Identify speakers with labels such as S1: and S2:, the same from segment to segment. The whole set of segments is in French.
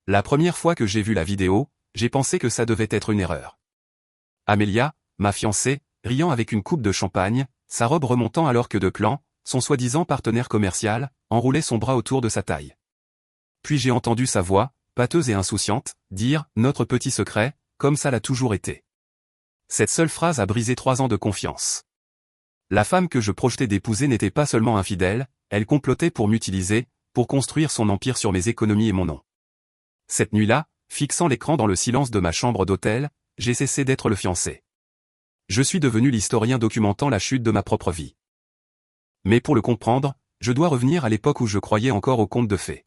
S1: La première fois que j'ai vu la vidéo, j'ai pensé que ça devait être une erreur. Amelia, ma fiancée, riant avec une coupe de champagne, sa robe remontant alors que Declan, son soi-disant partenaire commercial, enroulait son bras autour de sa taille. Puis j'ai entendu sa voix, pâteuse et insouciante, dire « Notre petit secret », comme ça l'a toujours été. Cette seule phrase a brisé 3 ans de confiance. La femme que je projetais d'épouser n'était pas seulement infidèle, elle complotait pour m'utiliser, pour construire son empire sur mes économies et mon nom. Cette nuit-là, fixant l'écran dans le silence de ma chambre d'hôtel, j'ai cessé d'être le fiancé. Je suis devenu l'historien documentant la chute de ma propre vie. Mais pour le comprendre, je dois revenir à l'époque où je croyais encore aux contes de fées.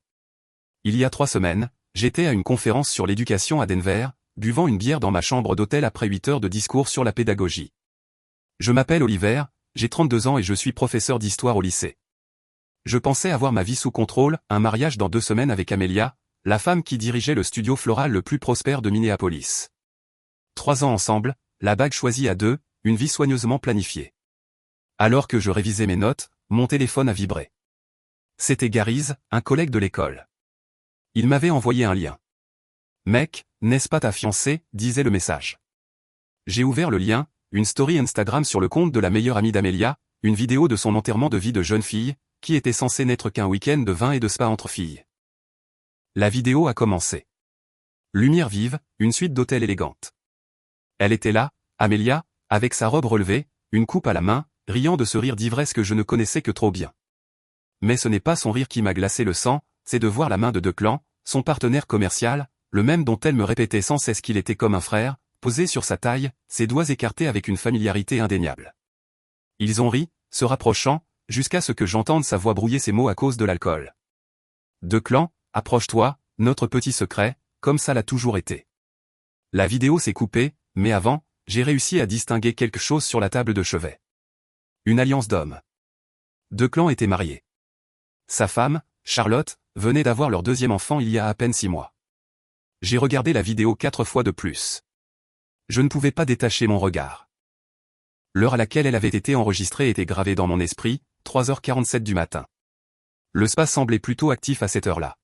S1: Il y a 3 semaines, j'étais à une conférence sur l'éducation à Denver, buvant une bière dans ma chambre d'hôtel après 8 heures de discours sur la pédagogie. Je m'appelle Oliver, j'ai 32 ans et je suis professeur d'histoire au lycée. Je pensais avoir ma vie sous contrôle, un mariage dans 2 semaines avec Amelia, la femme qui dirigeait le studio floral le plus prospère de Minneapolis. 3 ans ensemble, la bague choisie à 2, une vie soigneusement planifiée. Alors que je révisais mes notes, mon téléphone a vibré. C'était Gary's, un collègue de l'école. Il m'avait envoyé un lien. « Mec, n'est-ce pas ta fiancée ?» disait le message. J'ai ouvert le lien, une story Instagram sur le compte de la meilleure amie d'Amelia, une vidéo de son enterrement de vie de jeune fille, qui était censé n'être qu'un week-end de vin et de spa entre filles. La vidéo a commencé. Lumière vive, une suite d'hôtels élégante. Elle était là, Amelia, avec sa robe relevée, une coupe à la main, riant de ce rire d'ivresse que je ne connaissais que trop bien. Mais ce n'est pas son rire qui m'a glacé le sang, c'est de voir la main de Declan, son partenaire commercial, le même dont elle me répétait sans cesse qu'il était comme un frère, posé sur sa taille, ses doigts écartés avec une familiarité indéniable. Ils ont ri, se rapprochant, jusqu'à ce que j'entende sa voix brouiller ses mots à cause de l'alcool. Declan, approche-toi, notre petit secret, comme ça l'a toujours été. La vidéo s'est coupée, mais avant, j'ai réussi à distinguer quelque chose sur la table de chevet. Une alliance d'hommes. Declan était marié. Sa femme, Charlotte, venait d'avoir leur 2e enfant il y a à peine 6 mois. J'ai regardé la vidéo 4 fois de plus. Je ne pouvais pas détacher mon regard. L'heure à laquelle elle avait été enregistrée était gravée dans mon esprit, 3h47 du matin. Le spa semblait plutôt actif à cette heure-là.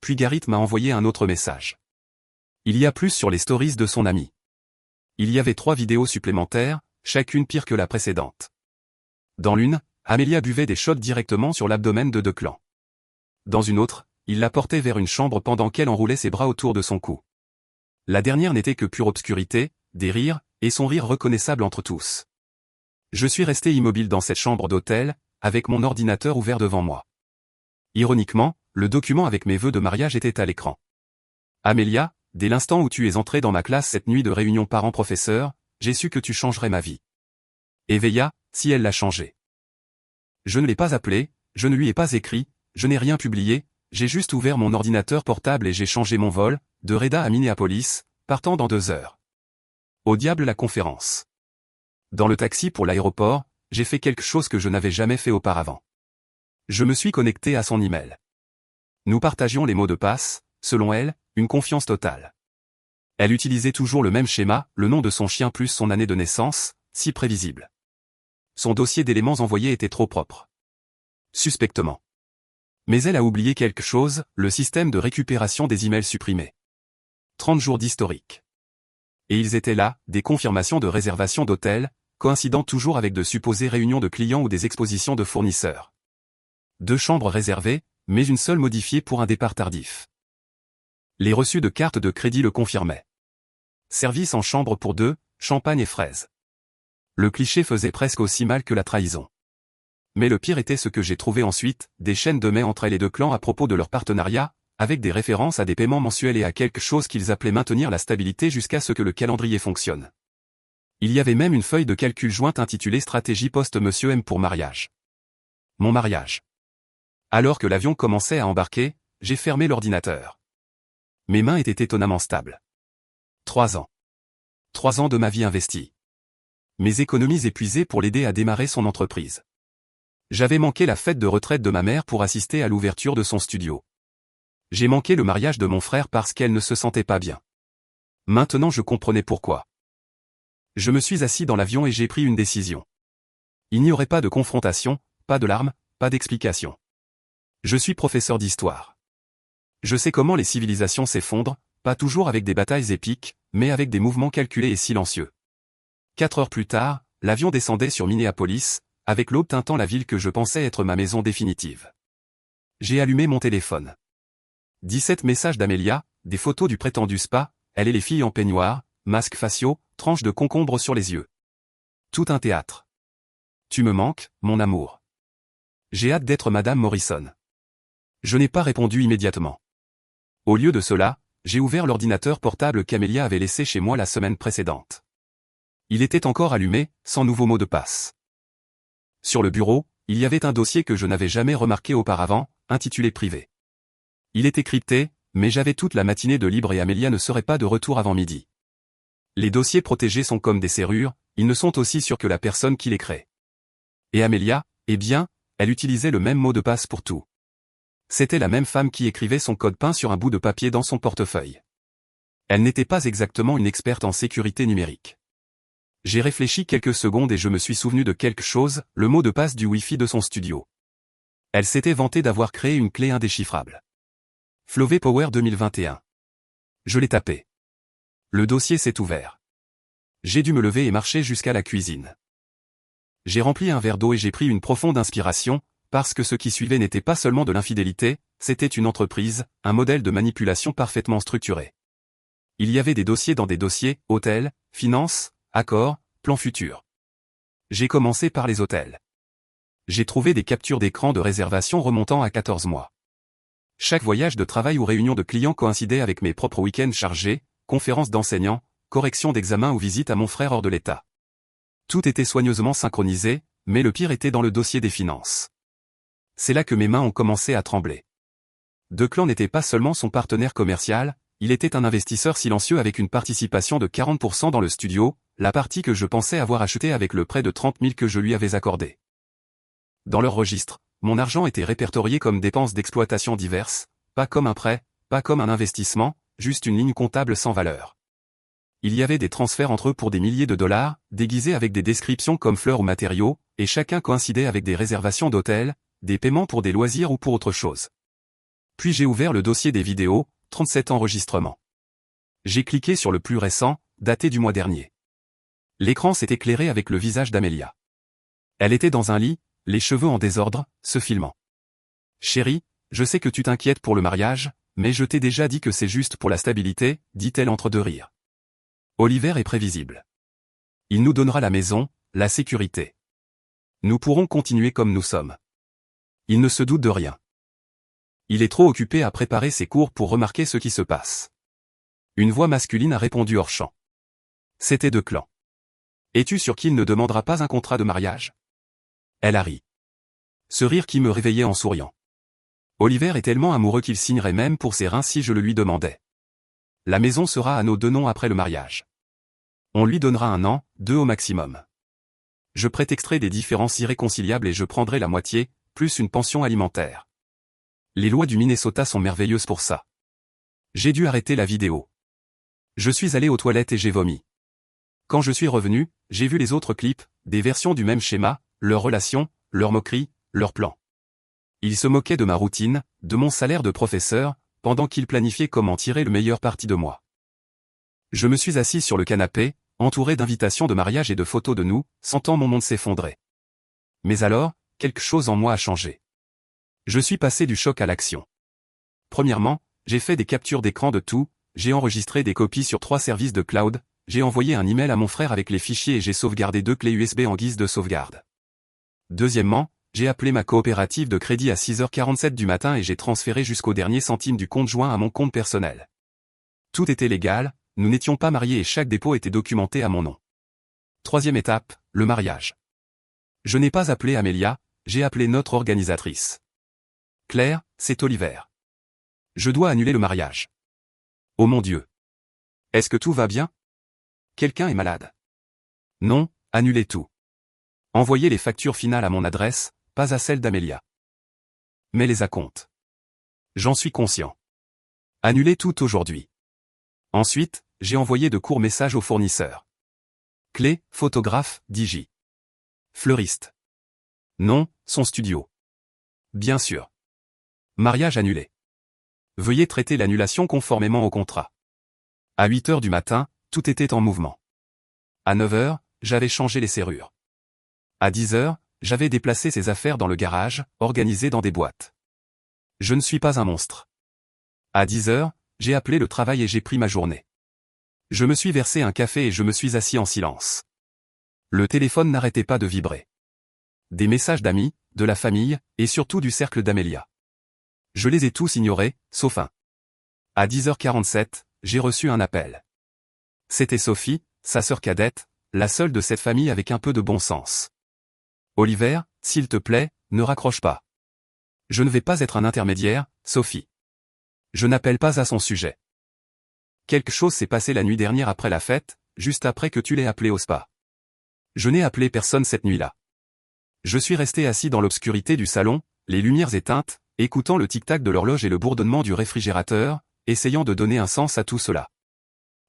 S1: Puis Garrett m'a envoyé un autre message. Il y a plus sur les stories de son ami. Il y avait 3 vidéos supplémentaires, chacune pire que la précédente. Dans l'une, Amelia buvait des shots directement sur l'abdomen de Declan. Dans une autre, il la portait vers une chambre pendant qu'elle enroulait ses bras autour de son cou. La dernière n'était que pure obscurité, des rires, et son rire reconnaissable entre tous. Je suis resté immobile dans cette chambre d'hôtel, avec mon ordinateur ouvert devant moi. Ironiquement, le document avec mes vœux de mariage était à l'écran. Amelia, dès l'instant où tu es entrée dans ma classe cette nuit de réunion parents-professeurs, j'ai su que tu changerais ma vie. Éveilla, si elle l'a changé. Je ne l'ai pas appelée, je ne lui ai pas écrit, je n'ai rien publié, j'ai juste ouvert mon ordinateur portable et j'ai changé mon vol, de Reda à Minneapolis, partant dans 2 heures. Au diable la conférence. Dans le taxi pour l'aéroport, j'ai fait quelque chose que je n'avais jamais fait auparavant. Je me suis connecté à son email. Nous partagions les mots de passe, selon elle, une confiance totale. Elle utilisait toujours le même schéma, le nom de son chien plus son année de naissance, si prévisible. Son dossier d'éléments envoyés était trop propre. Suspectement. Mais elle a oublié quelque chose, le système de récupération des emails supprimés. 30 jours d'historique. Et ils étaient là, des confirmations de réservation d'hôtels, coïncidant toujours avec de supposées réunions de clients ou des expositions de fournisseurs. 2 chambres réservées, mais une seule modifiée pour un départ tardif. Les reçus de cartes de crédit le confirmaient. Service en chambre pour 2, champagne et fraises. Le cliché faisait presque aussi mal que la trahison. Mais le pire était ce que j'ai trouvé ensuite, des chaînes de mails entre elle et Declan à propos de leur partenariat, avec des références à des paiements mensuels et à quelque chose qu'ils appelaient maintenir la stabilité jusqu'à ce que le calendrier fonctionne. Il y avait même une feuille de calcul jointe intitulée Stratégie post-Monsieur M pour mariage. Mon mariage. Alors que l'avion commençait à embarquer, j'ai fermé l'ordinateur. Mes mains étaient étonnamment stables. 3 ans. 3 ans de ma vie investie. Mes économies épuisées pour l'aider à démarrer son entreprise. J'avais manqué la fête de retraite de ma mère pour assister à l'ouverture de son studio. J'ai manqué le mariage de mon frère parce qu'elle ne se sentait pas bien. Maintenant je comprenais pourquoi. Je me suis assis dans l'avion et j'ai pris une décision. Il n'y aurait pas de confrontation, pas de larmes, pas d'explication. Je suis professeur d'histoire. Je sais comment les civilisations s'effondrent, pas toujours avec des batailles épiques, mais avec des mouvements calculés et silencieux. 4 heures plus tard, l'avion descendait sur Minneapolis, avec l'aube teintant la ville que je pensais être ma maison définitive. J'ai allumé mon téléphone. 17 messages d'Amelia, des photos du prétendu spa, elle et les filles en peignoir, masques faciaux, tranches de concombre sur les yeux. Tout un théâtre. Tu me manques, mon amour. J'ai hâte d'être Madame Morrison. Je n'ai pas répondu immédiatement. Au lieu de cela, j'ai ouvert l'ordinateur portable qu'Amelia avait laissé chez moi la semaine précédente. Il était encore allumé, sans nouveau mot de passe. Sur le bureau, il y avait un dossier que je n'avais jamais remarqué auparavant, intitulé Privé. Il était crypté, mais j'avais toute la matinée de libre et Amelia ne serait pas de retour avant midi. Les dossiers protégés sont comme des serrures, ils ne sont aussi sûrs que la personne qui les crée. Et Amelia, eh bien, elle utilisait le même mot de passe pour tout. C'était la même femme qui écrivait son code peint sur un bout de papier dans son portefeuille. Elle n'était pas exactement une experte en sécurité numérique. J'ai réfléchi quelques secondes et je me suis souvenu de quelque chose, le mot de passe du Wi-Fi de son studio. Elle s'était vantée d'avoir créé une clé indéchiffrable. Flowey Power 2021. Je l'ai tapé. Le dossier s'est ouvert. J'ai dû me lever et marcher jusqu'à la cuisine. J'ai rempli un verre d'eau et j'ai pris une profonde inspiration, parce que ce qui suivait n'était pas seulement de l'infidélité, c'était une entreprise, un modèle de manipulation parfaitement structuré. Il y avait des dossiers dans des dossiers, hôtels, finances, accords, plans futurs. J'ai commencé par les hôtels. J'ai trouvé des captures d'écran de réservation remontant à 14 mois. Chaque voyage de travail ou réunion de clients coïncidait avec mes propres week-ends chargés, conférences d'enseignants, corrections d'examens ou visites à mon frère hors de l'État. Tout était soigneusement synchronisé, mais le pire était dans le dossier des finances. C'est là que mes mains ont commencé à trembler. Declan n'était pas seulement son partenaire commercial, il était un investisseur silencieux avec une participation de 40% dans le studio, la partie que je pensais avoir achetée avec le prêt de 30 000 que je lui avais accordé. Dans leur registre, mon argent était répertorié comme dépenses d'exploitation diverses, pas comme un prêt, pas comme un investissement, juste une ligne comptable sans valeur. Il y avait des transferts entre eux pour des milliers de dollars, déguisés avec des descriptions comme fleurs ou matériaux, et chacun coïncidait avec des réservations d'hôtels, des paiements pour des loisirs ou pour autre chose. Puis j'ai ouvert le dossier des vidéos, 37 enregistrements. J'ai cliqué sur le plus récent, daté du mois dernier. L'écran s'est éclairé avec le visage d'Amelia. Elle était dans un lit, les cheveux en désordre, se filmant. Chérie, je sais que tu t'inquiètes pour le mariage, mais je t'ai déjà dit que c'est juste pour la stabilité, dit-elle entre deux rires. Oliver est prévisible. Il nous donnera la maison, la sécurité. Nous pourrons continuer comme nous sommes. Il ne se doute de rien. Il est trop occupé à préparer ses cours pour remarquer ce qui se passe. Une voix masculine a répondu hors champ. C'était Declan. Es-tu sûr qu'il ne demandera pas un contrat de mariage? Elle a ri. Ce rire qui me réveillait en souriant. Oliver est tellement amoureux qu'il signerait même pour ses reins si je le lui demandais. La maison sera à nos deux noms après le mariage. On lui donnera 1 an, 2 au maximum. Je prétexterai des différences irréconciliables et je prendrai la moitié, plus une pension alimentaire. Les lois du Minnesota sont merveilleuses pour ça. J'ai dû arrêter la vidéo. Je suis allé aux toilettes et j'ai vomi. Quand je suis revenu, j'ai vu les autres clips, des versions du même schéma, leurs relations, leurs moqueries, leurs plans. Ils se moquaient de ma routine, de mon salaire de professeur, pendant qu'ils planifiaient comment tirer le meilleur parti de moi. Je me suis assis sur le canapé, entouré d'invitations de mariage et de photos de nous, sentant mon monde s'effondrer. Mais alors, quelque chose en moi a changé. Je suis passé du choc à l'action. Premièrement, j'ai fait des captures d'écran de tout, j'ai enregistré des copies sur 3 services de cloud, j'ai envoyé un email à mon frère avec les fichiers et j'ai sauvegardé 2 clés USB en guise de sauvegarde. Deuxièmement, j'ai appelé ma coopérative de crédit à 6h47 du matin et j'ai transféré jusqu'au dernier centime du compte joint à mon compte personnel. Tout était légal, nous n'étions pas mariés et chaque dépôt était documenté à mon nom. Troisième étape, le mariage. Je n'ai pas appelé Amelia, j'ai appelé notre organisatrice. Claire, c'est Oliver. Je dois annuler le mariage. Oh mon Dieu. Est-ce que tout va bien? Quelqu'un est malade? Non, annulez tout. Envoyez les factures finales à mon adresse, pas à celle d'Amelia. Mais les acomptes. J'en suis conscient. Annulez tout aujourd'hui. Ensuite, j'ai envoyé de courts messages aux fournisseurs. Clé, photographe, Digi. Fleuriste. Non, son studio. Bien sûr. Mariage annulé. Veuillez traiter l'annulation conformément au contrat. À 8 heures du matin, tout était en mouvement. À 9 heures, j'avais changé les serrures. À 10 heures, j'avais déplacé ses affaires dans le garage, organisé dans des boîtes. Je ne suis pas un monstre. À 10 heures, j'ai appelé le travail et j'ai pris ma journée. Je me suis versé un café et je me suis assis en silence. Le téléphone n'arrêtait pas de vibrer. Des messages d'amis, de la famille, et surtout du cercle d'Amélia. Je les ai tous ignorés, sauf un. À 10h47, j'ai reçu un appel. C'était Sophie, sa sœur cadette, la seule de cette famille avec un peu de bon sens. Oliver, s'il te plaît, ne raccroche pas. Je ne vais pas être un intermédiaire, Sophie. Je n'appelle pas à son sujet. Quelque chose s'est passé la nuit dernière après la fête, juste après que tu l'aies appelé au spa. Je n'ai appelé personne cette nuit-là. Je suis resté assis dans l'obscurité du salon, les lumières éteintes, écoutant le tic-tac de l'horloge et le bourdonnement du réfrigérateur, essayant de donner un sens à tout cela.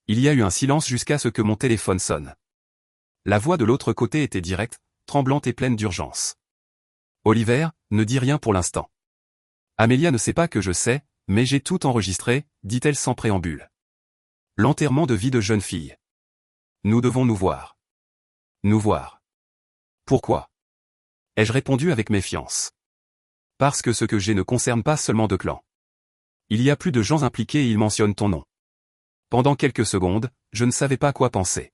S1: Il y a eu un silence jusqu'à ce que mon téléphone sonne. La voix de l'autre côté était directe, tremblante et pleine d'urgence. Oliver, ne dis rien pour l'instant. Amélia ne sait pas que je sais, mais j'ai tout enregistré, dit-elle sans préambule. L'enterrement de vie de jeune fille. Nous devons nous voir. Nous voir. Pourquoi? Ai-je répondu avec méfiance. Parce que ce que j'ai ne concerne pas seulement deux clans. Il y a plus de gens impliqués et ils mentionnent ton nom. Pendant quelques secondes, je ne savais pas quoi penser.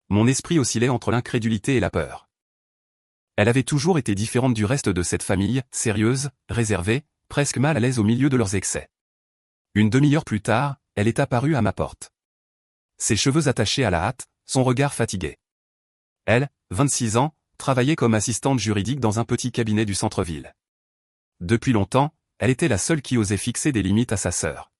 S1: Mon esprit oscillait entre l'incrédulité et la peur. Elle avait toujours été différente du reste de cette famille, sérieuse, réservée, presque mal à l'aise au milieu de leurs excès. Une demi-heure plus tard, elle est apparue à ma porte. Ses cheveux attachés à la hâte, son regard fatigué. Elle, 26 ans, travaillait comme assistante juridique dans un petit cabinet du centre-ville. Depuis longtemps, elle était la seule qui osait fixer des limites à sa sœur.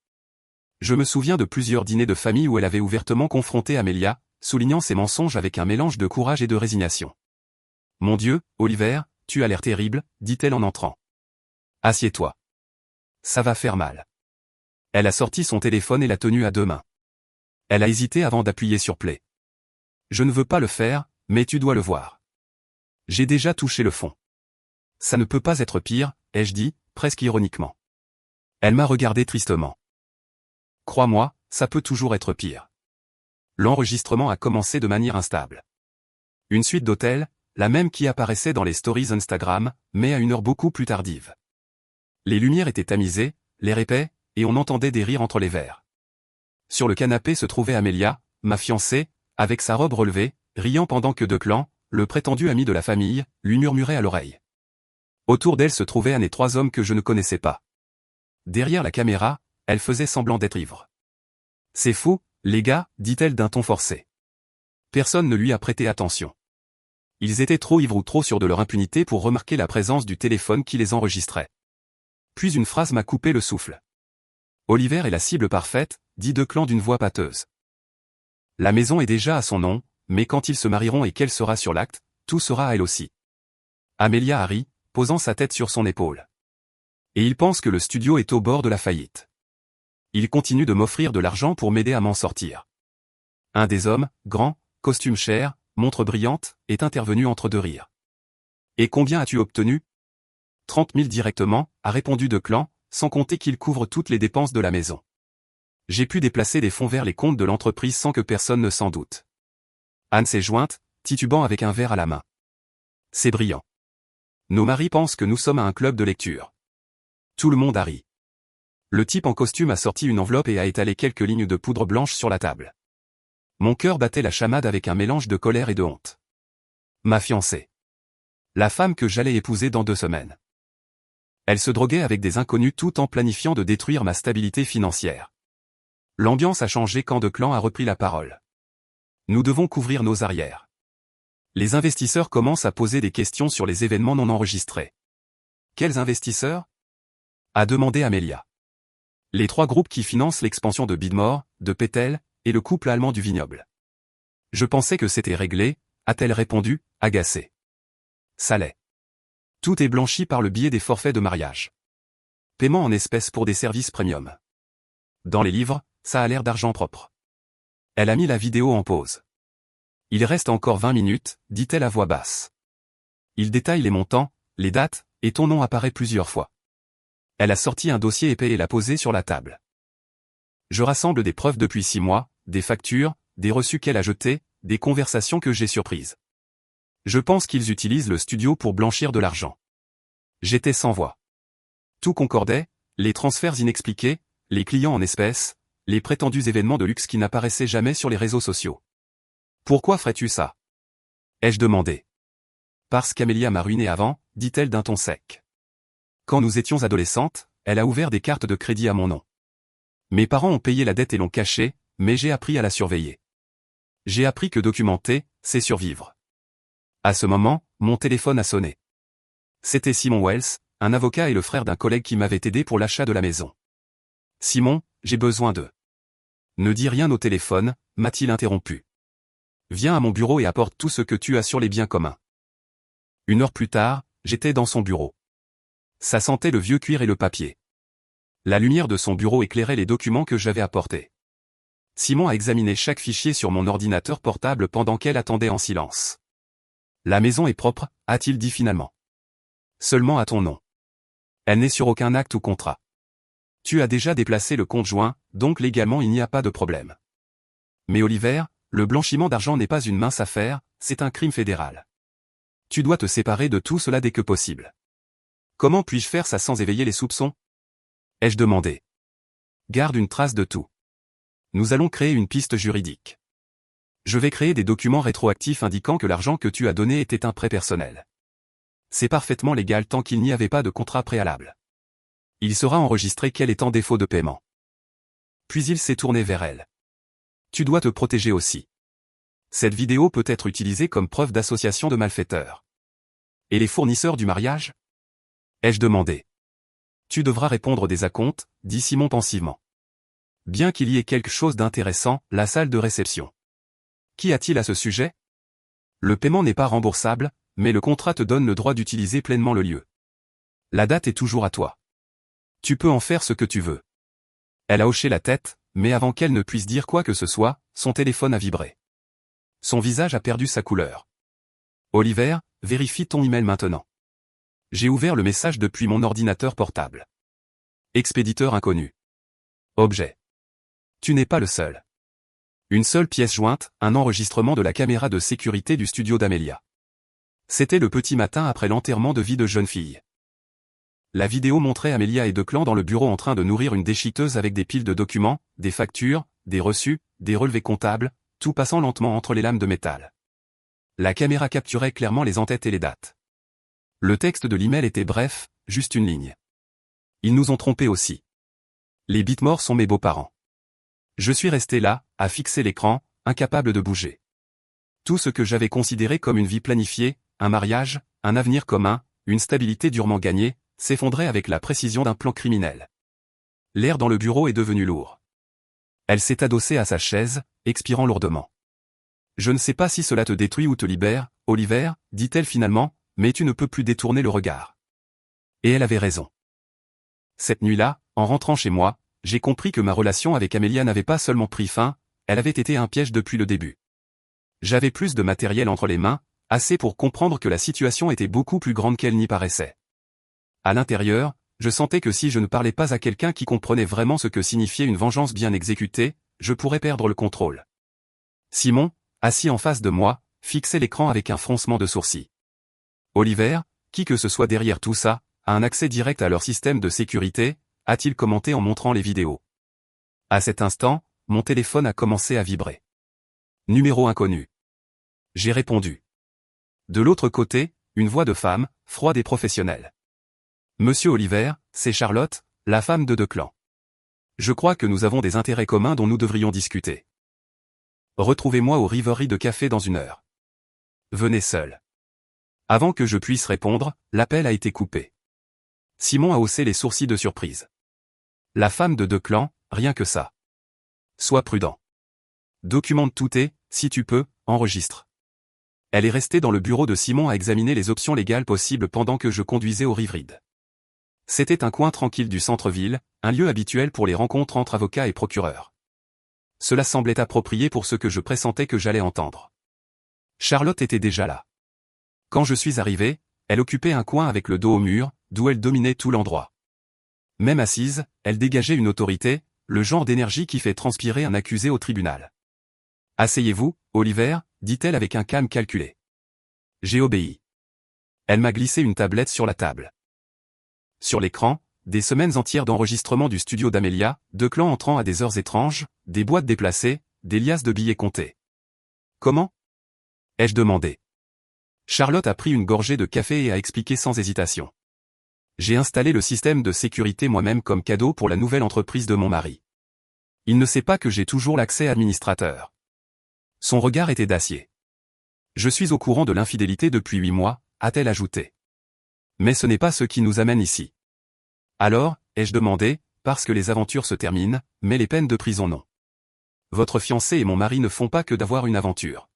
S1: Je me souviens de plusieurs dîners de famille où elle avait ouvertement confronté Amélia, soulignant ses mensonges avec un mélange de courage et de résignation. « Mon Dieu, Oliver, tu as l'air terrible, dit-elle en entrant. Assieds-toi. Ça va faire mal. » Elle a sorti son téléphone et l'a tenu à deux mains. Elle a hésité avant d'appuyer sur play. « Je ne veux pas le faire, mais tu dois le voir. J'ai déjà touché le fond. Ça ne peut pas être pire, ai-je dit, presque ironiquement. Elle m'a regardé tristement. Crois-moi, ça peut toujours être pire. L'enregistrement a commencé de manière instable. Une suite d'hôtels, la même qui apparaissait dans les stories Instagram, mais à une heure beaucoup plus tardive. Les lumières étaient tamisées, l'air épais, et on entendait des rires entre les verres. Sur le canapé se trouvait Amélia, ma fiancée, avec sa robe relevée, riant pendant que Declan, le prétendu ami de la famille, lui murmurait à l'oreille. Autour d'elle se trouvaient un et trois hommes que je ne connaissais pas. Derrière la caméra, elle faisait semblant d'être ivre. « C'est fou, les gars, dit-elle d'un ton forcé. Personne ne lui a prêté attention. Ils étaient trop ivres ou trop sûrs de leur impunité pour remarquer la présence du téléphone qui les enregistrait. Puis une phrase m'a coupé le souffle. Oliver est la cible parfaite, dit Declan d'une voix pâteuse. La maison est déjà à son nom, mais quand ils se marieront et qu'elle sera sur l'acte, tout sera à elle aussi. Amélia a ri, posant sa tête sur son épaule. Et il pense que le studio est au bord de la faillite. Il continue de m'offrir de l'argent pour m'aider à m'en sortir. Un des hommes, grand, costume cher, montre brillante, est intervenu entre deux rires. Et combien as-tu obtenu? 30 000 directement, a répondu Declan, sans compter qu'il couvre toutes les dépenses de la maison. J'ai pu déplacer des fonds vers les comptes de l'entreprise sans que personne ne s'en doute. Anne s'est jointe, titubant avec un verre à la main. C'est brillant. Nos maris pensent que nous sommes à un club de lecture. Tout le monde a ri. Le type en costume a sorti une enveloppe et a étalé quelques lignes de poudre blanche sur la table. Mon cœur battait la chamade avec un mélange de colère et de honte. Ma fiancée. La femme que j'allais épouser dans 2 semaines. Elle se droguait avec des inconnus tout en planifiant de détruire ma stabilité financière. L'ambiance a changé quand Declan a repris la parole. Nous devons couvrir nos arrières. Les investisseurs commencent à poser des questions sur les événements non enregistrés. Quels investisseurs? A demandé Amélia. Les 3 groupes qui financent l'expansion de Bidmore, de Pétel, et le couple allemand du vignoble. Je pensais que c'était réglé, a-t-elle répondu, agacée. Ça l'est. Tout est blanchi par le biais des forfaits de mariage. Paiement en espèces pour des services premium. Dans les livres, ça a l'air d'argent propre. Elle a mis la vidéo en pause. Il reste encore 20 minutes, dit-elle à voix basse. Il détaille les montants, les dates, et ton nom apparaît plusieurs fois. Elle a sorti un dossier épais et l'a posé sur la table. Je rassemble des preuves depuis 6 mois, des factures, des reçus qu'elle a jetés, des conversations que j'ai surprises. Je pense qu'ils utilisent le studio pour blanchir de l'argent. J'étais sans voix. Tout concordait, les transferts inexpliqués, les clients en espèces, les prétendus événements de luxe qui n'apparaissaient jamais sur les réseaux sociaux. Pourquoi ferais-tu ça? Ai-je demandé. Parce qu'Amélia m'a ruiné avant, dit-elle d'un ton sec. Quand nous étions adolescentes, elle a ouvert des cartes de crédit à mon nom. Mes parents ont payé la dette et l'ont cachée, mais j'ai appris à la surveiller. J'ai appris que documenter, c'est survivre. À ce moment, mon téléphone a sonné. C'était Simon Wells, un avocat et le frère d'un collègue qui m'avait aidé pour l'achat de la maison. Simon, j'ai besoin d'eux. Ne dis rien au téléphone, m'a-t-il interrompu. Viens à mon bureau et apporte tout ce que tu as sur les biens communs. 1 heure plus tard, j'étais dans son bureau. Ça sentait le vieux cuir et le papier. La lumière de son bureau éclairait les documents que j'avais apportés. Simon a examiné chaque fichier sur mon ordinateur portable pendant qu'elle attendait en silence. La maison est propre, a-t-il dit finalement. Seulement à ton nom. Elle n'est sur aucun acte ou contrat. Tu as déjà déplacé le compte joint, donc légalement il n'y a pas de problème. Mais Oliver, le blanchiment d'argent n'est pas une mince affaire, c'est un crime fédéral. Tu dois te séparer de tout cela dès que possible. Comment puis-je faire ça sans éveiller les soupçons? Ai-je demandé. Garde une trace de tout. Nous allons créer une piste juridique. Je vais créer des documents rétroactifs indiquant que l'argent que tu as donné était un prêt personnel. C'est parfaitement légal tant qu'il n'y avait pas de contrat préalable. Il sera enregistré qu'elle est en défaut de paiement. Puis il s'est tourné vers elle. Tu dois te protéger aussi. Cette vidéo peut être utilisée comme preuve d'association de malfaiteurs. Et les fournisseurs du mariage? Ai-je demandé. Tu devras répondre des acomptes, dit Simon pensivement. Bien qu'il y ait quelque chose d'intéressant, la salle de réception. Qu'y a-t-il à ce sujet? Le paiement n'est pas remboursable, mais le contrat te donne le droit d'utiliser pleinement le lieu. La date est toujours à toi. Tu peux en faire ce que tu veux. Elle a hoché la tête, mais avant qu'elle ne puisse dire quoi que ce soit, son téléphone a vibré. Son visage a perdu sa couleur. Oliver, vérifie ton email maintenant. J'ai ouvert le message depuis mon ordinateur portable. Expéditeur inconnu. Objet. Tu n'es pas le seul. Une seule pièce jointe, un enregistrement de la caméra de sécurité du studio d'Amélia. C'était le petit matin après l'enterrement de vie de jeune fille. La vidéo montrait Amélia et Declan dans le bureau en train de nourrir une déchiqueteuse avec des piles de documents, des factures, des reçus, des relevés comptables, tout passant lentement entre les lames de métal. La caméra capturait clairement les en-têtes et les dates. Le texte de l'email était bref, juste une ligne. Ils nous ont trompés aussi. Les Bitmore sont mes beaux-parents. Je suis resté là, à fixer l'écran, incapable de bouger. Tout ce que j'avais considéré comme une vie planifiée, un mariage, un avenir commun, une stabilité durement gagnée, s'effondrait avec la précision d'un plan criminel. L'air dans le bureau est devenu lourd. Elle s'est adossée à sa chaise, expirant lourdement. Je ne sais pas si cela te détruit ou te libère, Oliver, dit-elle finalement, mais tu ne peux plus détourner le regard. Et elle avait raison. Cette nuit-là, en rentrant chez moi, j'ai compris que ma relation avec Amélia n'avait pas seulement pris fin, elle avait été un piège depuis le début. J'avais plus de matériel entre les mains, assez pour comprendre que la situation était beaucoup plus grande qu'elle n'y paraissait. À l'intérieur, je sentais que si je ne parlais pas à quelqu'un qui comprenait vraiment ce que signifiait une vengeance bien exécutée, je pourrais perdre le contrôle. Simon, assis en face de moi, fixait l'écran avec un froncement de sourcils. Oliver, qui que ce soit derrière tout ça, a un accès direct à leur système de sécurité, a-t-il commenté en montrant les vidéos. À cet instant, mon téléphone a commencé à vibrer. Numéro inconnu. J'ai répondu. De l'autre côté, une voix de femme, froide et professionnelle. Monsieur Oliver, c'est Charlotte, la femme de Declan. Je crois que nous avons des intérêts communs dont nous devrions discuter. Retrouvez-moi au Rivery de Café dans 1 heure. Venez seul. Avant que je puisse répondre, l'appel a été coupé. Simon a haussé les sourcils de surprise. La femme de Declan, rien que ça. Sois prudent. Documente tout et, si tu peux, enregistre. Elle est restée dans le bureau de Simon à examiner les options légales possibles pendant que je conduisais au Riveride. C'était un coin tranquille du centre-ville, un lieu habituel pour les rencontres entre avocats et procureurs. Cela semblait approprié pour ce que je pressentais que j'allais entendre. Charlotte était déjà là. Quand je suis arrivé, elle occupait un coin avec le dos au mur, d'où elle dominait tout l'endroit. Même assise, elle dégageait une autorité, le genre d'énergie qui fait transpirer un accusé au tribunal. « Asseyez-vous, Oliver, dit-elle avec un calme calculé. J'ai obéi. Elle m'a glissé une tablette sur la table. Sur l'écran, des semaines entières d'enregistrement du studio d'Amelia, deux clans entrant à des heures étranges, des boîtes déplacées, des liasses de billets comptés. Comment ? Ai-je demandé. Charlotte a pris une gorgée de café et a expliqué sans hésitation. J'ai installé le système de sécurité moi-même comme cadeau pour la nouvelle entreprise de mon mari. Il ne sait pas que j'ai toujours l'accès administrateur. Son regard était d'acier. Je suis au courant de l'infidélité depuis 8 mois, a-t-elle ajouté. Mais ce n'est pas ce qui nous amène ici. Alors, ai-je demandé, parce que les aventures se terminent, mais les peines de prison non. Votre fiancé et mon mari ne font pas que d'avoir une aventure.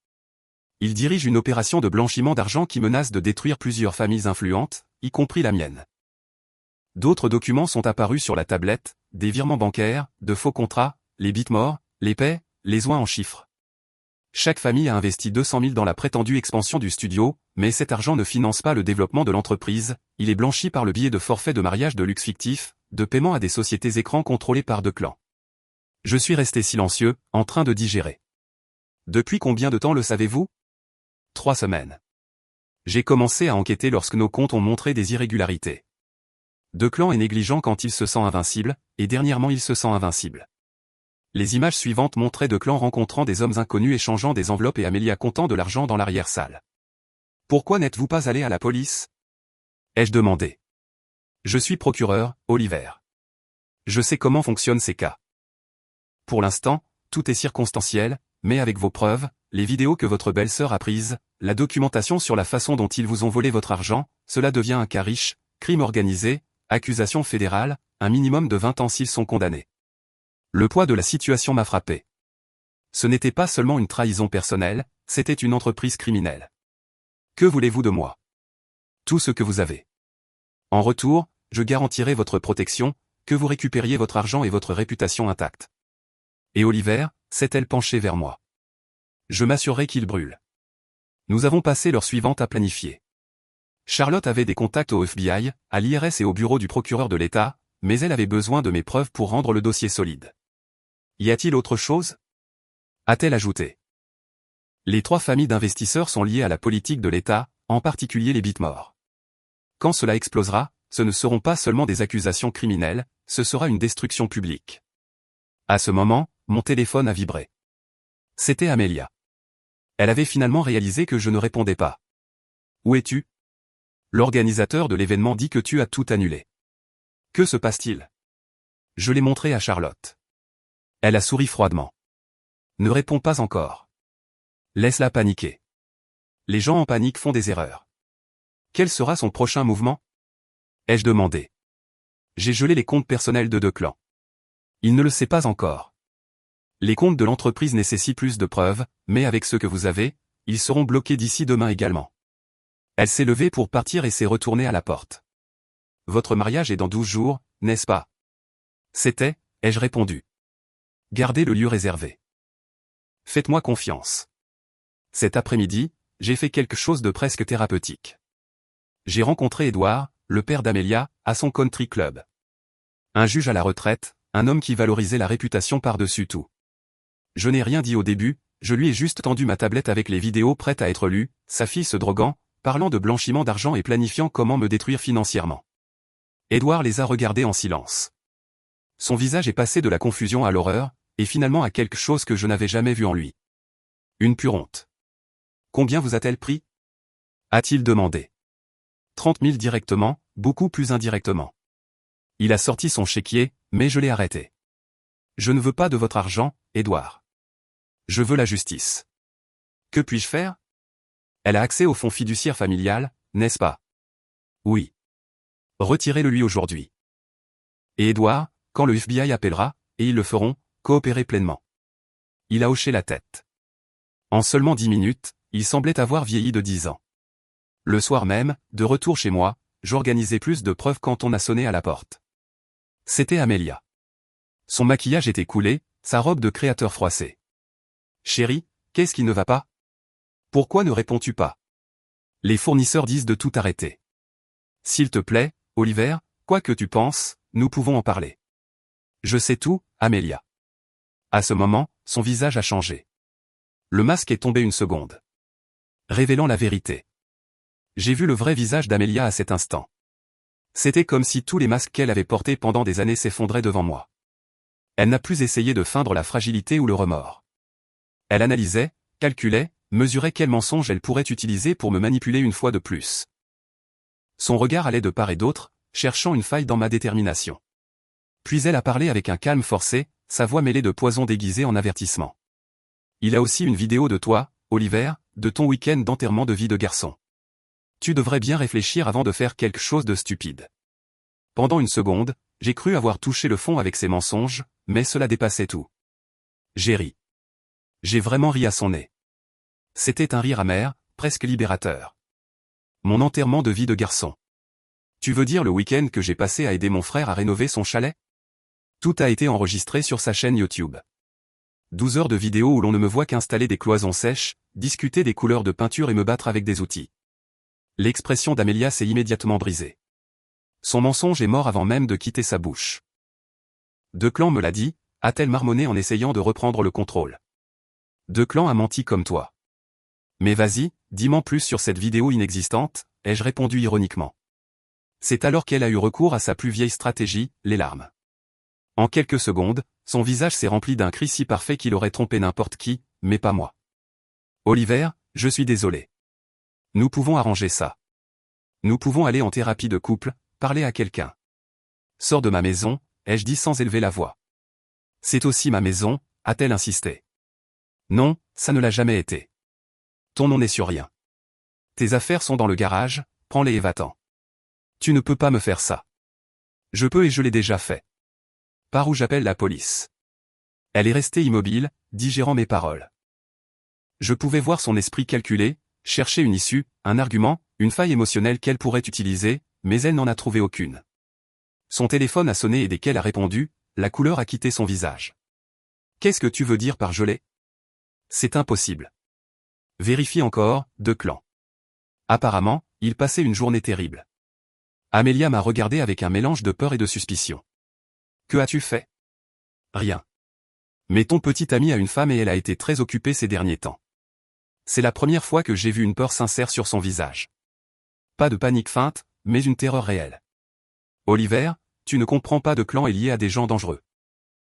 S1: Ils dirigent une opération de blanchiment d'argent qui menace de détruire plusieurs familles influentes, y compris la mienne. D'autres documents sont apparus sur la tablette, des virements bancaires, de faux contrats, les bitmores, les paies, les oins en chiffres. Chaque famille a investi 200 000 dans la prétendue expansion du studio, mais cet argent ne finance pas le développement de l'entreprise, il est blanchi par le biais de forfaits de mariage de luxe fictifs, de paiement à des sociétés écrans contrôlées par deux clans. Je suis resté silencieux, en train de digérer. Depuis combien de temps le savez-vous ? 3 semaines. J'ai commencé à enquêter lorsque nos comptes ont montré des irrégularités. Deux clans est négligent quand il se sent invincible, et dernièrement il se sent invincible. Les images suivantes montraient deux clans rencontrant des hommes inconnus échangeant des enveloppes et Amelia comptant de l'argent dans l'arrière-salle. Pourquoi n'êtes-vous pas allé à la police ? Ai-je demandé. Je suis procureur, Oliver. Je sais comment fonctionnent ces cas. Pour l'instant, tout est circonstanciel, mais avec vos preuves, les vidéos que votre belle-sœur a prises, la documentation sur la façon dont ils vous ont volé votre argent, cela devient un cas riche, crime organisé, accusation fédérale, un minimum de 20 ans s'ils sont condamnés. Le poids de la situation m'a frappé. Ce n'était pas seulement une trahison personnelle, c'était une entreprise criminelle. Que voulez-vous de moi ? Tout ce que vous avez. En retour, je garantirai votre protection, que vous récupériez votre argent et votre réputation intacte. Et Oliver, s'est-elle penchée vers moi. Je m'assurerai qu'il brûle. Nous avons passé l'heure suivante à planifier. Charlotte avait des contacts au FBI, à l'IRS et au bureau du procureur de l'État, mais elle avait besoin de mes preuves pour rendre le dossier solide. Y a-t-il autre chose ? A-t-elle ajouté. Les 3 familles d'investisseurs sont liées à la politique de l'État, en particulier les bitmores. Quand cela explosera, ce ne seront pas seulement des accusations criminelles, ce sera une destruction publique. À ce moment, mon téléphone a vibré. C'était Amelia. Elle avait finalement réalisé que je ne répondais pas. Où es-tu ? L'organisateur de l'événement dit que tu as tout annulé. Que se passe-t-il ? Je l'ai montré à Charlotte. Elle a souri froidement. Ne réponds pas encore. Laisse-la paniquer. Les gens en panique font des erreurs. Quel sera son prochain mouvement ? Ai-je demandé. J'ai gelé les comptes personnels de deux clans. Il ne le sait pas encore. Les comptes de l'entreprise nécessitent plus de preuves, mais avec ce que vous avez, ils seront bloqués d'ici demain également. Elle s'est levée pour partir et s'est retournée à la porte. Votre mariage est dans 12 jours, n'est-ce pas ? C'était, ai-je répondu. Gardez le lieu réservé. Faites-moi confiance. Cet après-midi, j'ai fait quelque chose de presque thérapeutique. J'ai rencontré Edward, le père d'Amelia, à son country club. Un juge à la retraite, un homme qui valorisait la réputation par-dessus tout. Je n'ai rien dit au début, je lui ai juste tendu ma tablette avec les vidéos prêtes à être lues, sa fille se droguant, parlant de blanchiment d'argent et planifiant comment me détruire financièrement. Edward les a regardés en silence. Son visage est passé de la confusion à l'horreur, et finalement à quelque chose que je n'avais jamais vu en lui. Une pure honte. Combien vous a-t-elle pris ? A-t-il demandé. 30 000 directement, beaucoup plus indirectement. Il a sorti son chéquier, mais je l'ai arrêté. Je ne veux pas de votre argent, Edward. Je veux la justice. Que puis-je faire ? Elle a accès au fonds fiduciaire familial, n'est-ce pas ? Oui. Retirez-le lui aujourd'hui. Et Edward, quand le FBI appellera, et ils le feront, coopérez pleinement. Il a hoché la tête. En seulement 10 minutes, il semblait avoir vieilli de 10 ans. Le soir même, de retour chez moi, j'organisais plus de preuves quand on a sonné à la porte. C'était Amelia. Son maquillage était coulé, sa robe de créateur froissée. Chérie, qu'est-ce qui ne va pas ? Pourquoi ne réponds-tu pas ? Les fournisseurs disent de tout arrêter. S'il te plaît, Oliver, Quoi que tu penses, nous pouvons en parler. Je sais tout, Amelia. À ce moment, son visage a changé. Le masque est tombé une seconde, révélant la vérité. J'ai vu le vrai visage d'Amelia à cet instant. C'était comme si tous les masques qu'elle avait portés pendant des années s'effondraient devant moi. Elle n'a plus essayé de feindre la fragilité ou le remords. Elle analysait, calculait, mesurait quel mensonge elle pourrait utiliser pour me manipuler une fois de plus. Son regard allait de part et d'autre, cherchant une faille dans ma détermination. Puis elle a parlé avec un calme forcé, sa voix mêlée de poison déguisé en avertissement. Il a aussi une vidéo de toi, Oliver, de ton week-end d'enterrement de vie de garçon. Tu devrais bien réfléchir avant de faire quelque chose de stupide. Pendant une seconde, j'ai cru avoir touché le fond avec ces mensonges, mais cela dépassait tout. J'ai ri. J'ai vraiment ri à son nez. C'était un rire amer, presque libérateur. Mon enterrement de vie de garçon. Tu veux dire le week-end que j'ai passé à aider mon frère à rénover son chalet? Tout a été enregistré sur sa chaîne YouTube. 12 heures de vidéo où l'on ne me voit qu'installer des cloisons sèches, discuter des couleurs de peinture et me battre avec des outils. L'expression d'Amelia s'est immédiatement brisée. Son mensonge est mort avant même de quitter sa bouche. Declan me l'a dit, a-t-elle marmonné en essayant de reprendre le contrôle. Declan a menti comme toi. Mais vas-y, dis-moi plus sur cette vidéo inexistante, ai-je répondu ironiquement. C'est alors qu'elle a eu recours à sa plus vieille stratégie, les larmes. En quelques secondes, son visage s'est rempli d'un cri si parfait qu'il aurait trompé n'importe qui, mais pas moi. Oliver, je suis désolé. Nous pouvons arranger ça. Nous pouvons aller en thérapie de couple, parler à quelqu'un. Sors de ma maison, ai-je dit sans élever la voix. C'est aussi ma maison, a-t-elle insisté. Non, ça ne l'a jamais été. Ton nom n'est sur rien. Tes affaires sont dans le garage, prends-les et va-t'en. Tu ne peux pas me faire ça. Je peux et je l'ai déjà fait. Par où j'appelle la police. Elle est restée immobile, digérant mes paroles. Je pouvais voir son esprit calculer, chercher une issue, un argument, une faille émotionnelle qu'elle pourrait utiliser, mais elle n'en a trouvé aucune. Son téléphone a sonné et dès qu'elle a répondu, la couleur a quitté son visage. Qu'est-ce que tu veux dire par gelé? C'est impossible. Vérifie encore, Declan. Apparemment, il passait une journée terrible. Amelia m'a regardé avec un mélange de peur et de suspicion. Que as-tu fait? Rien. Mais ton petit ami a une femme et elle a été très occupée ces derniers temps. C'est la première fois que j'ai vu une peur sincère sur son visage. Pas de panique feinte, mais une terreur réelle. Oliver, tu ne comprends pas, Declan est lié à des gens dangereux.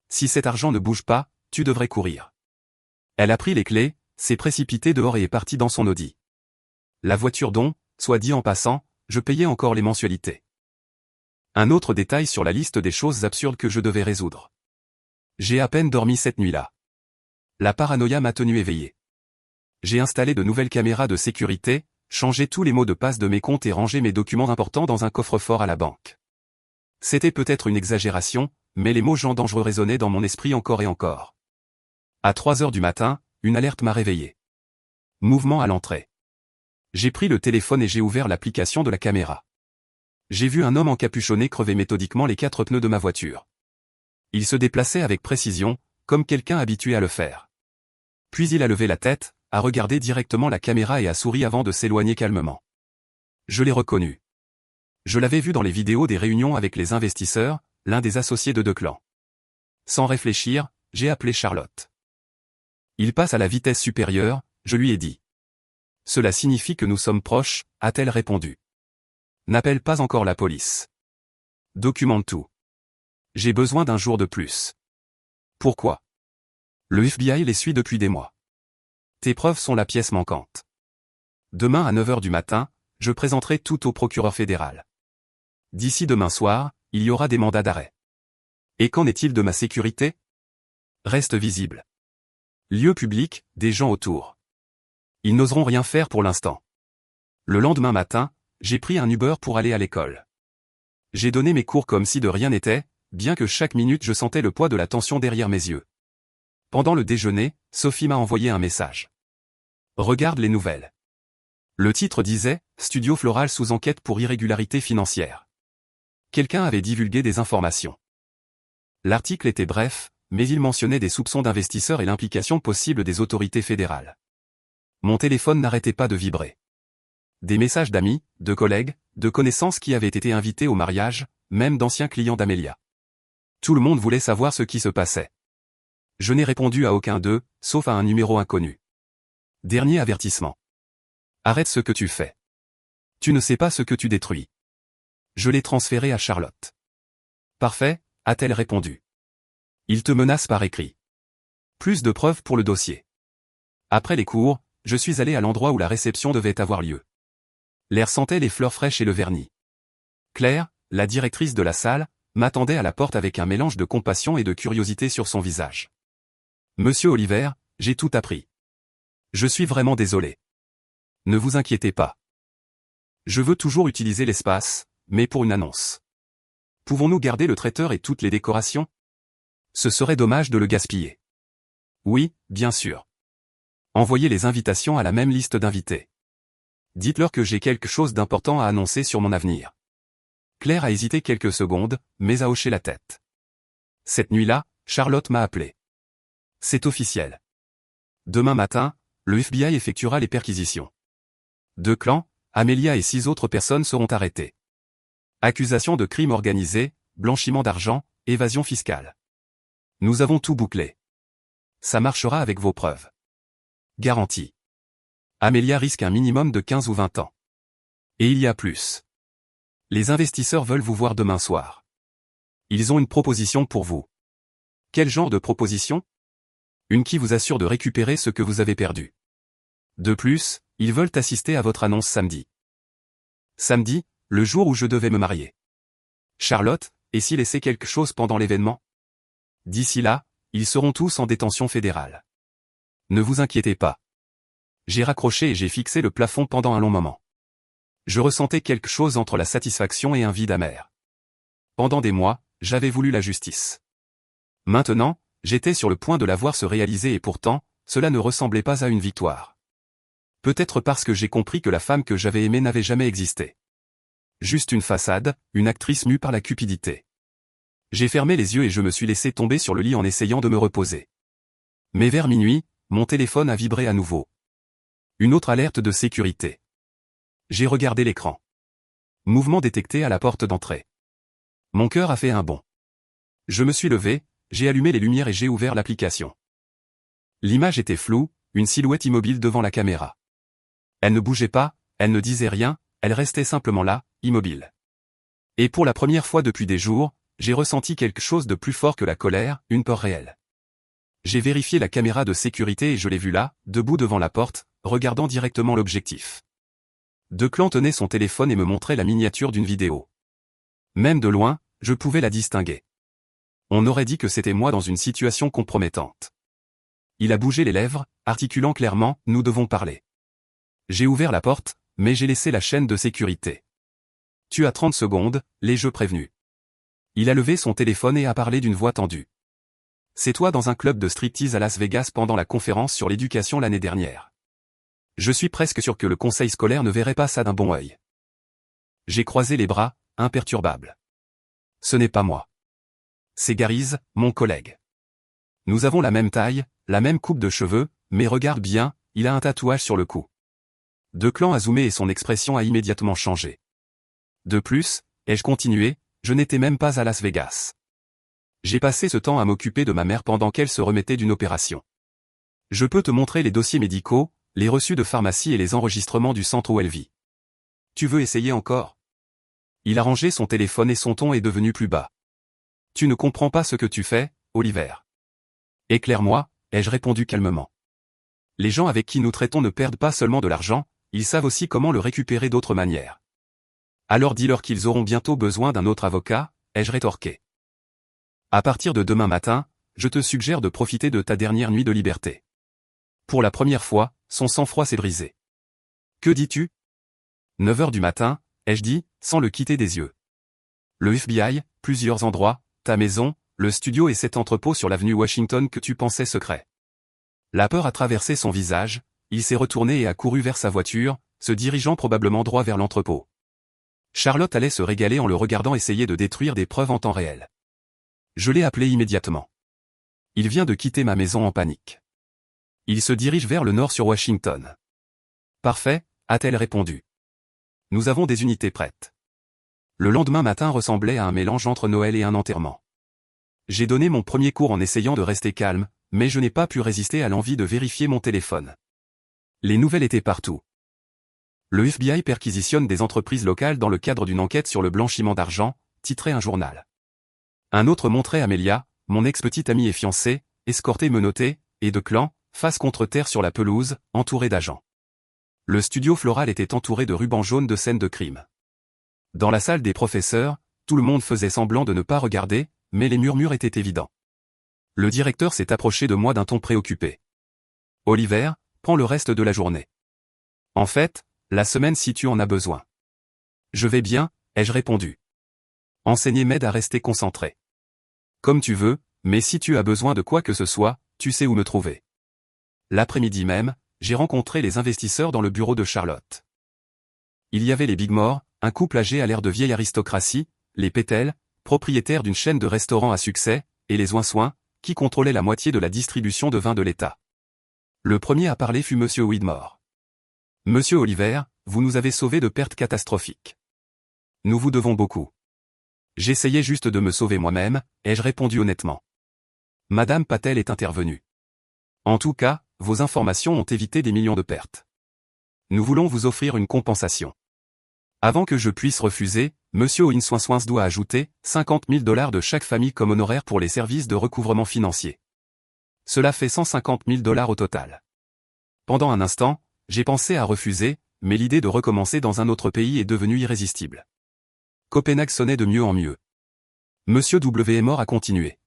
S1: Si cet argent ne bouge pas, tu devrais courir. Elle a pris les clés, s'est précipitée dehors et est partie dans son Audi. La voiture dont, soit dit en passant, je payais encore les mensualités. Un autre détail sur la liste des choses absurdes que je devais résoudre. J'ai à peine dormi cette nuit-là. La paranoïa m'a tenu éveillé. J'ai installé de nouvelles caméras de sécurité, changé tous les mots de passe de mes comptes et rangé mes documents importants dans un coffre-fort à la banque. C'était peut-être une exagération, mais les mots gens dangereux résonnaient dans mon esprit encore et encore. À 3 heures du matin, une alerte m'a réveillé. Mouvement à l'entrée. J'ai pris le téléphone et j'ai ouvert l'application de la caméra. J'ai vu un homme encapuchonné crever méthodiquement les 4 pneus de ma voiture. Il se déplaçait avec précision, comme quelqu'un habitué à le faire. Puis il a levé la tête, a regardé directement la caméra et a souri avant de s'éloigner calmement. Je l'ai reconnu. Je l'avais vu dans les vidéos des réunions avec les investisseurs, l'un des associés de Declan. Sans réfléchir, j'ai appelé Charlotte. Il passe à la vitesse supérieure, je lui ai dit. Cela signifie que nous sommes proches, a-t-elle répondu. N'appelle pas encore la police. Documente tout. J'ai besoin d'un jour de plus. Pourquoi? Le FBI les suit depuis des mois. Tes preuves sont la pièce manquante. Demain à 9 heures du matin, je présenterai tout au procureur fédéral. D'ici demain soir, il y aura des mandats d'arrêt. Et qu'en est-il de ma sécurité? Reste visible. Lieu public, des gens autour. Ils n'oseront rien faire pour l'instant. Le lendemain matin, j'ai pris un Uber pour aller à l'école. J'ai donné mes cours comme si de rien n'était, bien que chaque minute je sentais le poids de la tension derrière mes yeux. Pendant le déjeuner, Sophie m'a envoyé un message. Regarde les nouvelles. Le titre disait « Studio Floral sous enquête pour irrégularité financière ». Quelqu'un avait divulgué des informations. L'article était bref, mais il mentionnait des soupçons d'investisseurs et l'implication possible des autorités fédérales. Mon téléphone n'arrêtait pas de vibrer. Des messages d'amis, de collègues, de connaissances qui avaient été invités au mariage, même d'anciens clients d'Amelia. Tout le monde voulait savoir ce qui se passait. Je n'ai répondu à aucun d'eux, sauf à un numéro inconnu. Dernier avertissement. Arrête ce que tu fais. Tu ne sais pas ce que tu détruis. Je l'ai transféré à Charlotte. Parfait, a-t-elle répondu. Il te menace par écrit. Plus de preuves pour le dossier. Après les cours, je suis allé à l'endroit où la réception devait avoir lieu. L'air sentait les fleurs fraîches et le vernis. Claire, la directrice de la salle, m'attendait à la porte avec un mélange de compassion et de curiosité sur son visage. Monsieur Oliver, j'ai tout appris. Je suis vraiment désolé. Ne vous inquiétez pas. Je veux toujours utiliser l'espace, mais pour une annonce. Pouvons-nous garder le traiteur et toutes les décorations? Ce serait dommage de le gaspiller. Oui, bien sûr. Envoyez les invitations à la même liste d'invités. Dites-leur que j'ai quelque chose d'important à annoncer sur mon avenir. Claire a hésité quelques secondes, mais a hoché la tête. Cette nuit-là, Charlotte m'a appelé. C'est officiel. Demain matin, le FBI effectuera les perquisitions. 2 clans, Amelia et 6 autres personnes seront arrêtées. Accusation de crime organisé, blanchiment d'argent, évasion fiscale. Nous avons tout bouclé. Ça marchera avec vos preuves. Garantie. Amelia risque un minimum de 15 ou 20 ans. Et il y a plus. Les investisseurs veulent vous voir demain soir. Ils ont une proposition pour vous. Quel genre de proposition? Une qui vous assure de récupérer ce que vous avez perdu. De plus, ils veulent assister à votre annonce samedi. Samedi, le jour où je devais me marier. Charlotte, et s'il laissait quelque chose pendant l'événement? D'ici là, ils seront tous en détention fédérale. Ne vous inquiétez pas. J'ai raccroché et j'ai fixé le plafond pendant un long moment. Je ressentais quelque chose entre la satisfaction et un vide amer. Pendant des mois, j'avais voulu la justice. Maintenant, j'étais sur le point de la voir se réaliser et pourtant, cela ne ressemblait pas à une victoire. Peut-être parce que j'ai compris que la femme que j'avais aimée n'avait jamais existé. Juste une façade, une actrice mue par la cupidité. J'ai fermé les yeux et je me suis laissé tomber sur le lit en essayant de me reposer. Mais vers minuit, mon téléphone a vibré à nouveau. Une autre alerte de sécurité. J'ai regardé l'écran. Mouvement détecté à la porte d'entrée. Mon cœur a fait un bond. Je me suis levé, j'ai allumé les lumières et j'ai ouvert l'application. L'image était floue, une silhouette immobile devant la caméra. Elle ne bougeait pas, elle ne disait rien, elle restait simplement là, immobile. Et pour la première fois depuis des jours, j'ai ressenti quelque chose de plus fort que la colère, une peur réelle. J'ai vérifié la caméra de sécurité et je l'ai vue là, debout devant la porte, regardant directement l'objectif. 2 clans tenaient son téléphone et me montraient la miniature d'une vidéo. Même de loin, je pouvais la distinguer. On aurait dit que c'était moi dans une situation compromettante. Il a bougé les lèvres, articulant clairement « Nous devons parler ». J'ai ouvert la porte, mais j'ai laissé la chaîne de sécurité. Tu as 30 secondes, les jeux prévenus. Il a levé son téléphone et a parlé d'une voix tendue. C'est toi dans un club de striptease à Las Vegas pendant la conférence sur l'éducation l'année dernière. Je suis presque sûr que le conseil scolaire ne verrait pas ça d'un bon œil. J'ai croisé les bras, imperturbable. Ce n'est pas moi. C'est Gary's, mon collègue. Nous avons la même taille, la même coupe de cheveux, mais regarde bien, il a un tatouage sur le cou. 2 clans a zoomé et son expression a immédiatement changé. De plus, ai-je continué, je n'étais même pas à Las Vegas. J'ai passé ce temps à m'occuper de ma mère pendant qu'elle se remettait d'une opération. Je peux te montrer les dossiers médicaux, les reçus de pharmacie et les enregistrements du centre où elle vit. Tu veux essayer encore? Il a rangé son téléphone et son ton est devenu plus bas. Tu ne comprends pas ce que tu fais, Oliver. Éclaire-moi, ai-je répondu calmement. Les gens avec qui nous traitons ne perdent pas seulement de l'argent, ils savent aussi comment le récupérer d'autres manières. Alors dis-leur qu'ils auront bientôt besoin d'un autre avocat, ai-je rétorqué. À partir de demain matin, je te suggère de profiter de ta dernière nuit de liberté. Pour la première fois, son sang-froid s'est brisé. Que dis-tu? 9 heures du matin, ai-je dit, sans le quitter des yeux. Le FBI, plusieurs endroits, ta maison, le studio et cet entrepôt sur l'avenue Washington que tu pensais secret. La peur a traversé son visage, il s'est retourné et a couru vers sa voiture, se dirigeant probablement droit vers l'entrepôt. Charlotte allait se régaler en le regardant essayer de détruire des preuves en temps réel. Je l'ai appelé immédiatement. Il vient de quitter ma maison en panique. Il se dirige vers le nord sur Washington. Parfait, a-t-elle répondu. Nous avons des unités prêtes. Le lendemain matin ressemblait à un mélange entre Noël et un enterrement. J'ai donné mon premier cours en essayant de rester calme, mais je n'ai pas pu résister à l'envie de vérifier mon téléphone. Les nouvelles étaient partout. Le FBI perquisitionne des entreprises locales dans le cadre d'une enquête sur le blanchiment d'argent, titrait un journal. Un autre montrait Amelia, mon ex-petite amie et fiancée, escortée menottée, et de clans, face contre terre sur la pelouse, entourée d'agents. Le studio floral était entouré de rubans jaunes de scènes de crime. Dans la salle des professeurs, tout le monde faisait semblant de ne pas regarder, mais les murmures étaient évidents. Le directeur s'est approché de moi d'un ton préoccupé. « Oliver, prends le reste de la journée. En fait, la semaine si tu en as besoin. »« Je vais bien », ai-je répondu. « Enseigner m'aide à rester concentré. »« Comme tu veux, mais si tu as besoin de quoi que ce soit, tu sais où me trouver. » L'après-midi même, j'ai rencontré les investisseurs dans le bureau de Charlotte. Il y avait les Bigmore, un couple âgé à l'air de vieille aristocratie, les Pétel, propriétaires d'une chaîne de restaurants à succès, et les Oinsoins, qui contrôlaient la moitié de la distribution de vin de l'État. Le premier à parler fut Monsieur Widmore. « Monsieur Oliver, vous nous avez sauvés de pertes catastrophiques. Nous vous devons beaucoup. » J'essayais juste de me sauver moi-même, ai-je répondu honnêtement. Madame Patel est intervenue. « En tout cas, vos informations ont évité des millions de pertes. Nous voulons vous offrir une compensation. » Avant que je puisse refuser, Monsieur Oinsouinsouins doit ajouter 50 000 $ de chaque famille comme honoraire pour les services de recouvrement financier. Cela fait 150 000 $ au total. Pendant un instant, j'ai pensé à refuser, mais l'idée de recommencer dans un autre pays est devenue irrésistible. Copenhague sonnait de mieux en mieux. Monsieur W. a continué.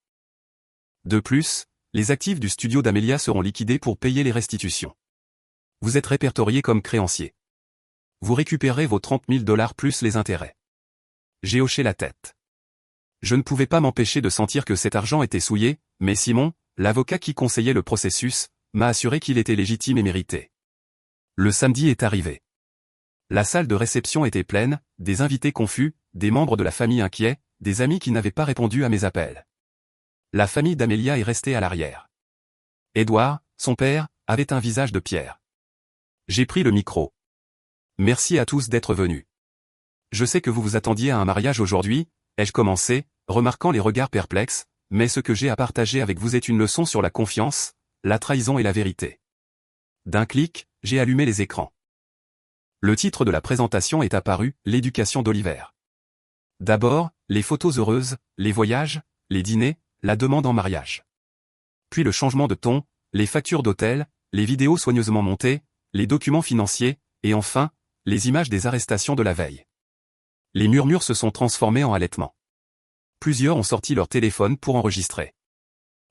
S1: De plus, les actifs du studio d'Amelia seront liquidés pour payer les restitutions. Vous êtes répertorié comme créancier. Vous récupérez vos 30 000 $ plus les intérêts. J'ai hoché la tête. Je ne pouvais pas m'empêcher de sentir que cet argent était souillé, mais Simon, l'avocat qui conseillait le processus, m'a assuré qu'il était légitime et mérité. Le samedi est arrivé. La salle de réception était pleine, des invités confus, des membres de la famille inquiets, des amis qui n'avaient pas répondu à mes appels. La famille d'Amelia est restée à l'arrière. Édouard, son père, avait un visage de pierre. J'ai pris le micro. Merci à tous d'être venus. Je sais que vous vous attendiez à un mariage aujourd'hui, ai-je commencé, remarquant les regards perplexes, mais ce que j'ai à partager avec vous est une leçon sur la confiance, la trahison et la vérité. D'un clic, j'ai allumé les écrans. Le titre de la présentation est apparu, l'éducation d'Oliver. D'abord, les photos heureuses, les voyages, les dîners, la demande en mariage. Puis le changement de ton, les factures d'hôtel, les vidéos soigneusement montées, les documents financiers, et enfin, les images des arrestations de la veille. Les murmures se sont transformés en halètements. Plusieurs ont sorti leur téléphone pour enregistrer.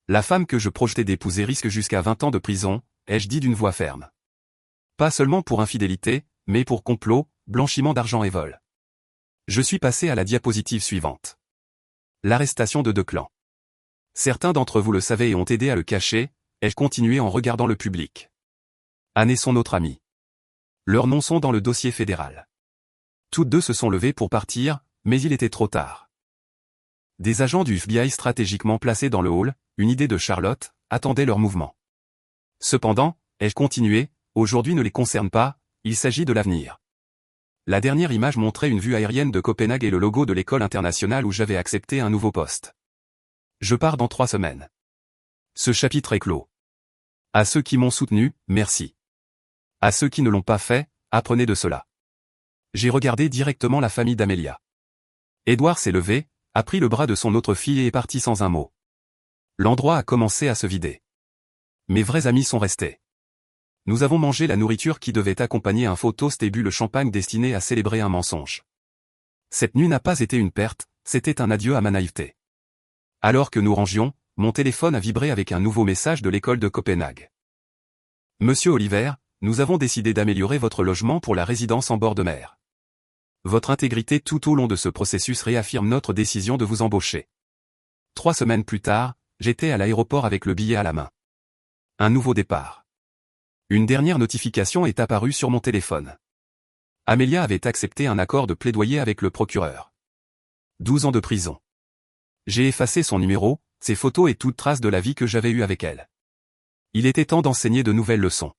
S1: La femme que je projetais d'épouser risque jusqu'à 20 ans de prison, ai-je dit d'une voix ferme. Pas seulement pour infidélité, mais pour complot, blanchiment d'argent et vol. Je suis passé à la diapositive suivante. L'arrestation de deux clans. Certains d'entre vous le savaient et ont aidé à le cacher, ai-je continué en regardant le public. Anne et son autre ami. Leurs noms sont dans le dossier fédéral. Toutes deux se sont levées pour partir, mais il était trop tard. Des agents du FBI stratégiquement placés dans le hall, une idée de Charlotte, attendaient leur mouvement. Cependant, ai-je continué, aujourd'hui ne les concerne pas, il s'agit de l'avenir. La dernière image montrait une vue aérienne de Copenhague et le logo de l'école internationale où j'avais accepté un nouveau poste. Je pars dans 3 semaines. Ce chapitre est clos. À ceux qui m'ont soutenu, merci. À ceux qui ne l'ont pas fait, apprenez de cela. J'ai regardé directement la famille d'Amelia. Édouard s'est levé, a pris le bras de son autre fille et est parti sans un mot. L'endroit a commencé à se vider. Mes vrais amis sont restés. Nous avons mangé la nourriture qui devait accompagner un faux toast et bu le champagne destiné à célébrer un mensonge. Cette nuit n'a pas été une perte, c'était un adieu à ma naïveté. Alors que nous rangions, mon téléphone a vibré avec un nouveau message de l'école de Copenhague. Monsieur Oliver, nous avons décidé d'améliorer votre logement pour la résidence en bord de mer. Votre intégrité tout au long de ce processus réaffirme notre décision de vous embaucher. 3 semaines plus tard, j'étais à l'aéroport avec le billet à la main. Un nouveau départ. Une dernière notification est apparue sur mon téléphone. Amelia avait accepté un accord de plaidoyer avec le procureur. 12 ans de prison. J'ai effacé son numéro, ses photos et toute trace de la vie que j'avais eue avec elle. Il était temps d'enseigner de nouvelles leçons.